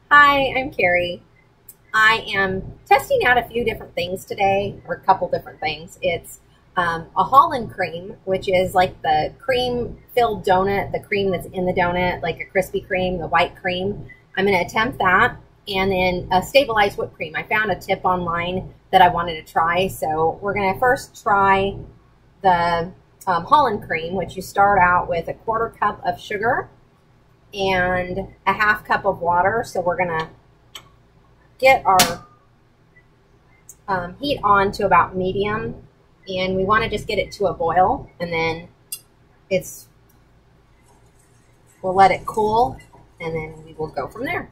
Hi, I'm Carrie. I am testing out a few different things today, or a couple different things. It's a Holland Cream, which is like the cream-filled donut, the cream that's in the donut, like a Krispy Kreme, the white cream. I'm going to attempt that. And then a stabilized whipped cream. I found a tip online that I wanted to try. So we're going to first try the Holland Cream, which you start out with a 1/4 cup of sugar and a 1/2 cup of water. So we're going to get our heat on to about medium, and we want to just get it to a boil, and then we'll let it cool, and then we will go from there.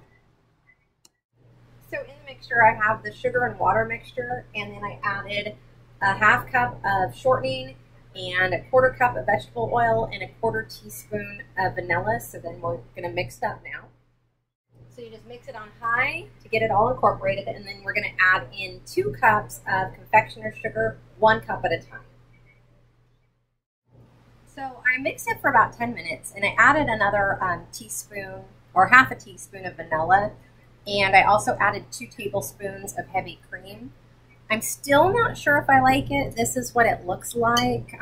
So in the mixture, I have the sugar and water mixture, and then I added a 1/2 cup of shortening and a 1/4 cup of vegetable oil and a 1/4 teaspoon of vanilla. So then we're going to mix that now. So you just mix it on high to get it all incorporated, and then we're going to add in 2 cups of confectioner's sugar, 1 cup at a time. So I mixed it for about 10 minutes, and I added another teaspoon or 1/2 teaspoon of vanilla, and I also added 2 tablespoons of heavy cream. I'm still not sure if I like it. This is what it looks like.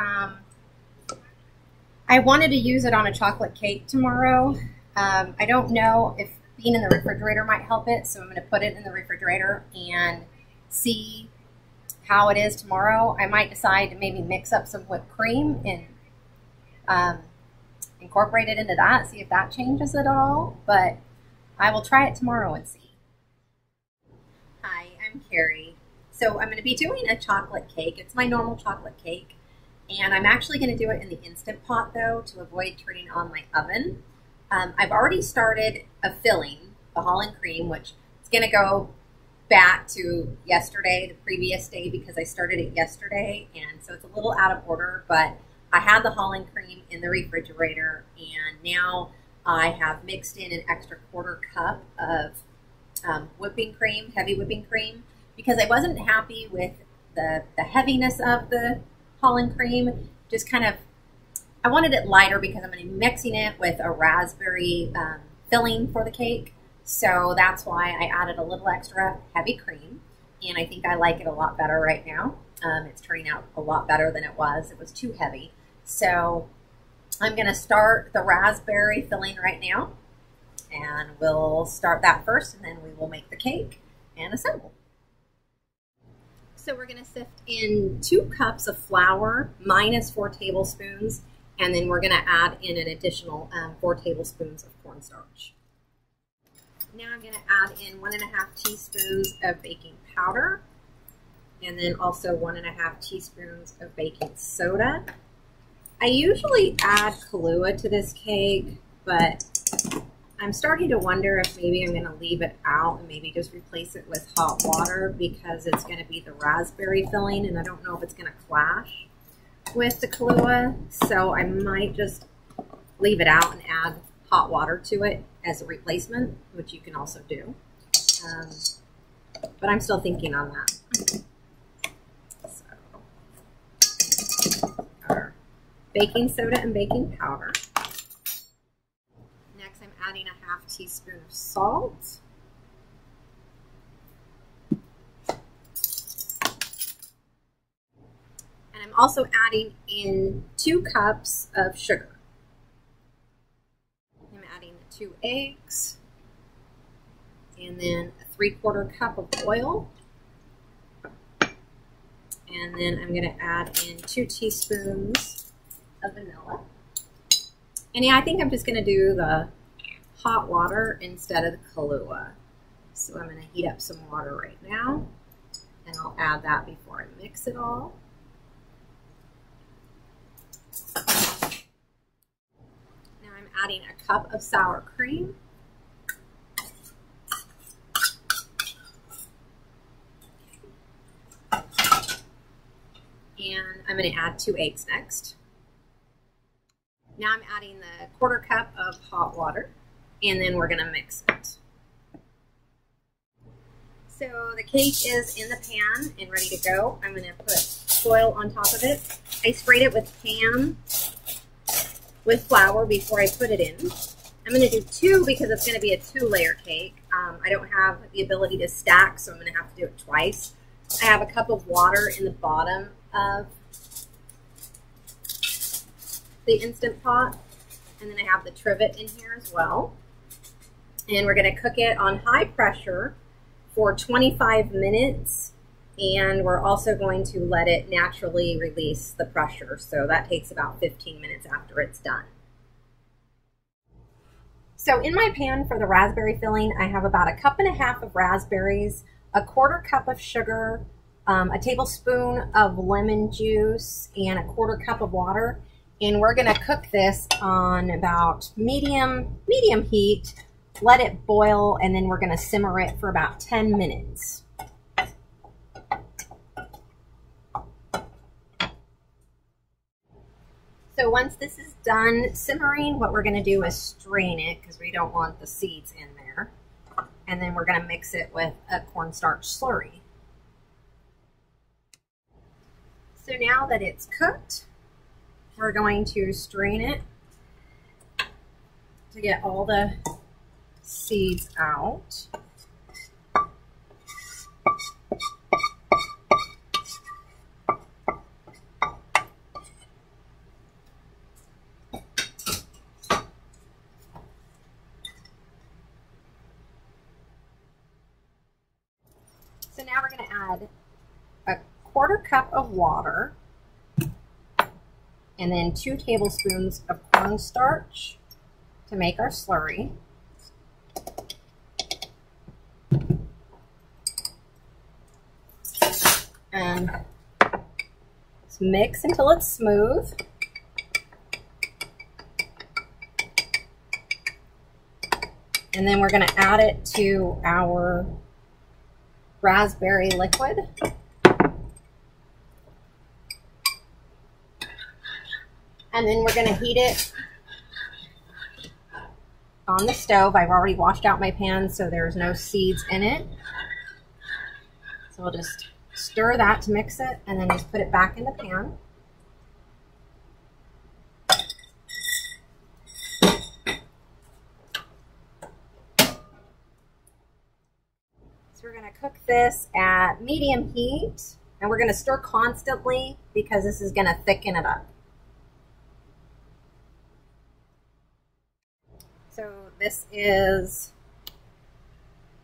I wanted to use it on a chocolate cake tomorrow. I don't know if being in the refrigerator might help it, so I'm going to put it in the refrigerator and see how it is tomorrow. I might decide to maybe mix up some whipped cream and incorporate it into that, see if that changes it all, but I will try it tomorrow and see. Hi, I'm Carrie. So I'm going to be doing a chocolate cake. It's my normal chocolate cake, and I'm actually going to do it in the Instant Pot though, to avoid turning on my oven. I've already started a filling, the Holland Cream, which is going to go back to yesterday, the previous day, because I started it yesterday, and so it's a little out of order, but I had the Holland Cream in the refrigerator, and now I have mixed in an extra 1/4 cup of whipping cream, heavy whipping cream, because I wasn't happy with the heaviness of the Holland Cream. Just kind of, I wanted it lighter because I'm going to be mixing it with a raspberry filling for the cake. So that's why I added a little extra heavy cream, and I think I like it a lot better right now. It's turning out a lot better than it was. It was too heavy. So I'm going to start the raspberry filling right now, and we'll start that first, and then we will make the cake and assemble. So we're going to sift in 2 cups of flour minus 4 tablespoons, and then we're going to add in an additional 4 tablespoons of cornstarch. Now I'm going to add in 1½ teaspoons of baking powder, and then also 1½ teaspoons of baking soda. I usually add Kahlua to this cake, but I'm starting to wonder if maybe I'm going to leave it out and maybe just replace it with hot water, because it's going to be the raspberry filling, and I don't know if it's going to clash with the Kahlua, so I might just leave it out and add hot water to it as a replacement, which you can also do. But I'm still thinking on that. So, our baking soda and baking powder. Next, I'm adding a 1/2 teaspoon of salt. And I'm also adding in 2 cups of sugar. I'm adding 2 eggs, and then a 3/4 cup of oil. And then I'm going to add in 2 teaspoons of vanilla. And yeah, I think I'm just going to do the hot water instead of the Kahlua. So I'm going to heat up some water right now, and I'll add that before I mix it all. Now I'm adding a cup of sour cream. And I'm going to add 2 eggs next. Now I'm adding the 1/4 cup of hot water, and then we're going to mix it. So the cake is in the pan and ready to go. I'm going to put foil on top of it. I sprayed it with flour before I put it in. I'm going to do 2 because it's going to be a 2-layer cake. I don't have the ability to stack, so I'm going to have to do it twice. I have a cup of water in the bottom of the Instant Pot, and then I have the trivet in here as well. And we're going to cook it on high pressure for 25 minutes, and we're also going to let it naturally release the pressure. So that takes about 15 minutes after it's done. So in my pan for the raspberry filling, I have about 1.5 cups of raspberries, 1/4 cup of sugar, a tablespoon of lemon juice, and 1/4 cup of water. And we're going to cook this on about medium heat, let it boil, and then we're going to simmer it for about 10 minutes. So once this is done simmering, what we're going to do is strain it because we don't want the seeds in there. And then we're going to mix it with a cornstarch slurry. So now that it's cooked, we're going to strain it to get all the seeds out. So now we're going to add 1/4 cup of water and then 2 tablespoons of cornstarch to make our slurry. And let's mix until it's smooth. And then we're going to add it to our raspberry liquid. And then we're going to heat it on the stove. I've already washed out my pan so there's no seeds in it. So we'll just stir that to mix it and then just put it back in the pan. So we're going to cook this at medium heat, and we're going to stir constantly because this is going to thicken it up. So this is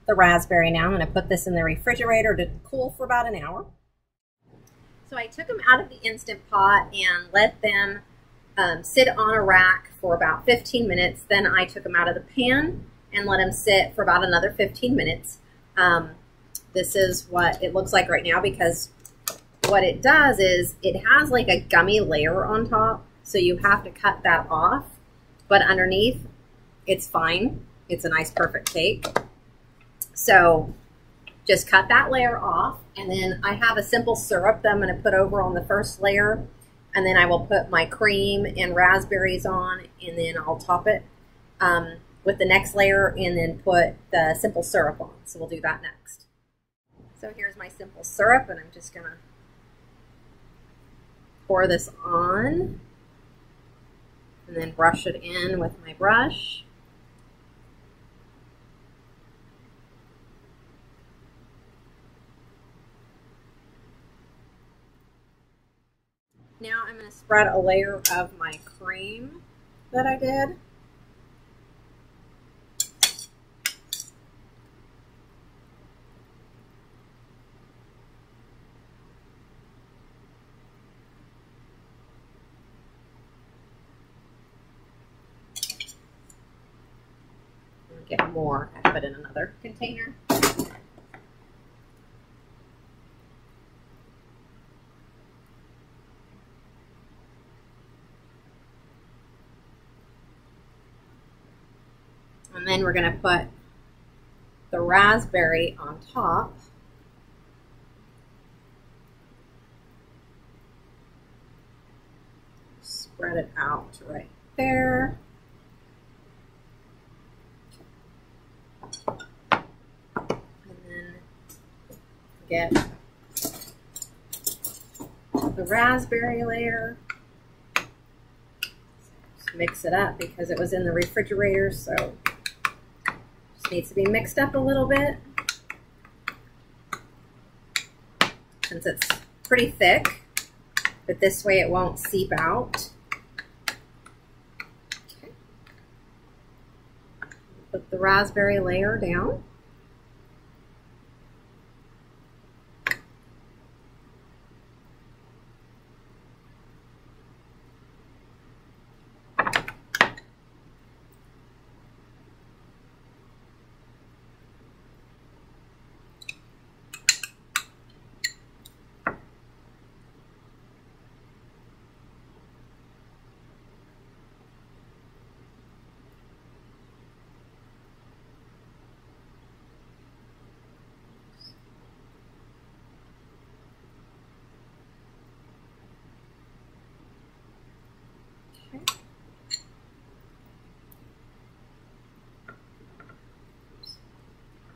the raspberry now. I'm going to put this in the refrigerator to cool for about an hour. So I took them out of the Instant Pot and let them sit on a rack for about 15 minutes. Then I took them out of the pan and let them sit for about another 15 minutes. This is what it looks like right now, because what it does is it has like a gummy layer on top. So you have to cut that off, but underneath it's fine. It's a nice perfect cake. So just cut that layer off, and then I have a simple syrup that I'm going to put over on the first layer, and then I will put my cream and raspberries on, and then I'll top it with the next layer and then put the simple syrup on. So we'll do that next. So here's my simple syrup, and I'm just going to pour this on and then brush it in with my brush. Now I'm going to spread a layer of my cream that I did. I'll get more and put in another container. And then we're going to put the raspberry on top. Spread it out right there. And then get the raspberry layer. mix it up because it was in the refrigerator, so just needs to be mixed up a little bit. Since it's pretty thick, but this way it won't seep out. Okay. Put the raspberry layer down.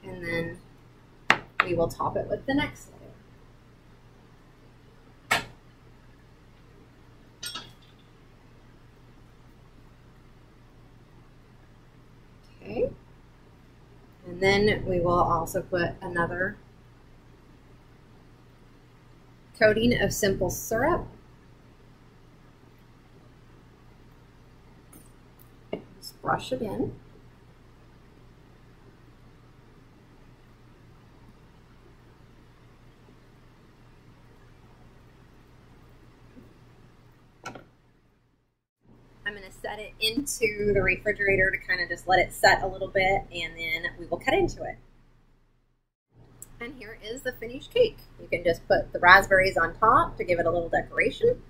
And then we will top it with the next layer. Okay. And then we will also put another coating of simple syrup. Just brush it in. I'm going to set it into the refrigerator to kind of just let it set a little bit, and then we will cut into it. And here is the finished cake. You can just put the raspberries on top to give it a little decoration.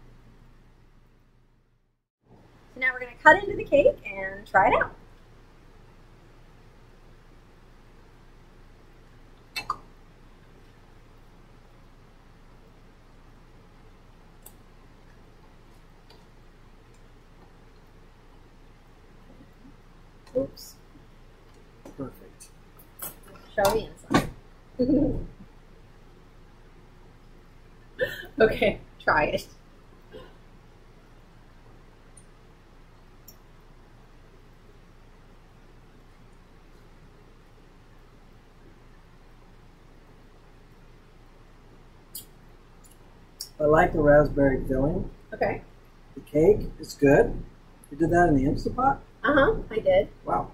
So now we're going to cut into the cake and try it out. Oops. Perfect. Show the inside. Okay, try it. I like the raspberry filling. Okay. The cake is good. You did that in the Instant Pot? Uh-huh, I did. Wow.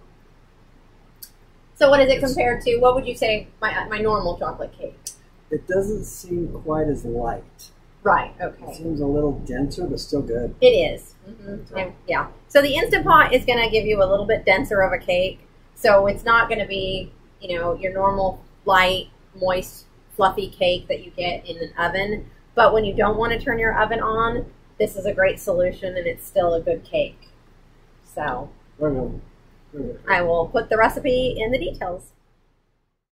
So what is it compared to, what would you say, my normal chocolate cake? It doesn't seem quite as light. Right, okay. It seems a little denser, but still good. It is. Mm-hmm. Yeah. So the Instant Pot is going to give you a little bit denser of a cake. So it's not going to be, you know, your normal light, moist, fluffy cake that you get in an oven. But when you don't want to turn your oven on, this is a great solution, and it's still a good cake. So Very good. Very good. I will put the recipe in the details.